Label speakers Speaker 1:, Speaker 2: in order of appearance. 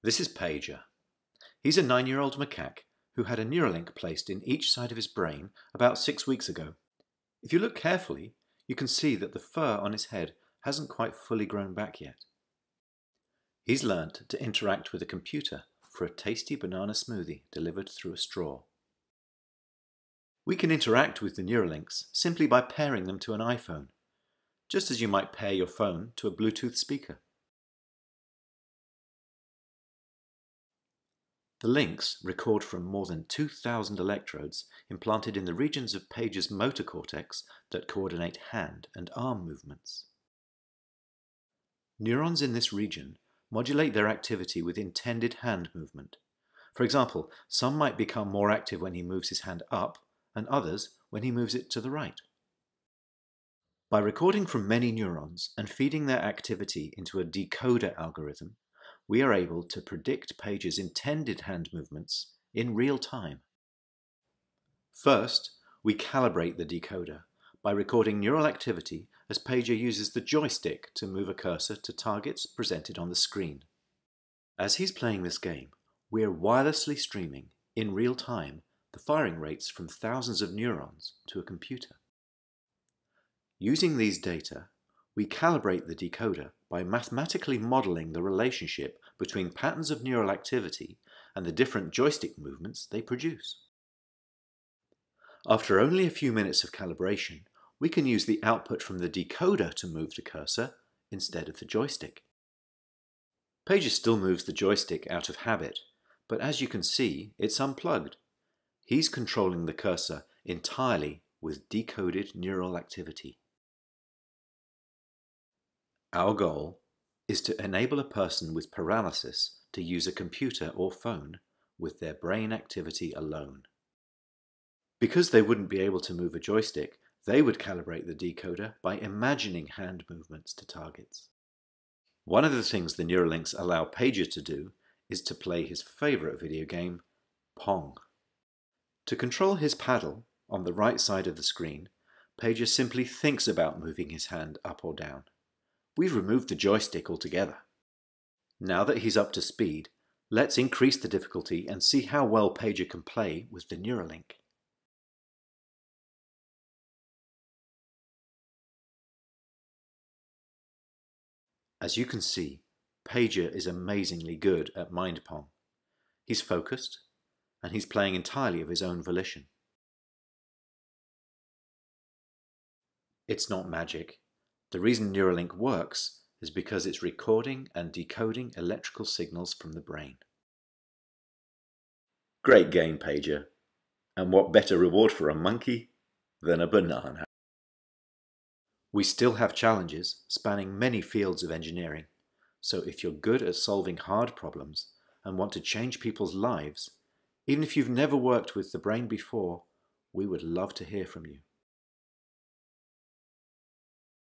Speaker 1: This is Pager. He's a 9-year-old macaque who had a Neuralink placed in each side of his brain about 6 weeks ago. If you look carefully, you can see that the fur on his head hasn't quite fully grown back yet. He's learnt to interact with a computer for a tasty banana smoothie delivered through a straw. We can interact with the Neuralinks simply by pairing them to an iPhone, just as you might pair your phone to a Bluetooth speaker. The links record from more than 2,000 electrodes implanted in the regions of Pager's motor cortex that coordinate hand and arm movements. Neurons in this region modulate their activity with intended hand movement. For example, some might become more active when he moves his hand up, and others when he moves it to the right. By recording from many neurons and feeding their activity into a decoder algorithm, we are able to predict Pager's intended hand movements in real time. First, we calibrate the decoder by recording neural activity as Pager uses the joystick to move a cursor to targets presented on the screen. As he's playing this game, we're wirelessly streaming, in real time, the firing rates from thousands of neurons to a computer. Using these data, we calibrate the decoder by mathematically modeling the relationship between patterns of neural activity and the different joystick movements they produce. After only a few minutes of calibration, we can use the output from the decoder to move the cursor instead of the joystick. Pager still moves the joystick out of habit, but as you can see, it's unplugged. He's controlling the cursor entirely with decoded neural activity. Our goal is to enable a person with paralysis to use a computer or phone with their brain activity alone. Because they wouldn't be able to move a joystick, they would calibrate the decoder by imagining hand movements to targets. One of the things the Neuralinks allow Pager to do is to play his favourite video game, Pong. To control his paddle on the right side of the screen, Pager simply thinks about moving his hand up or down. We've removed the joystick altogether. Now that he's up to speed, let's increase the difficulty and see how well Pager can play with the Neuralink. As you can see, Pager is amazingly good at MindPong. He's focused, and he's playing entirely of his own volition. It's not magic. The reason Neuralink works is because it's recording and decoding electrical signals from the brain. Great game, Pager. And what better reward for a monkey than a banana? We still have challenges spanning many fields of engineering, so if you're good at solving hard problems and want to change people's lives, even if you've never worked with the brain before, we would love to hear from you.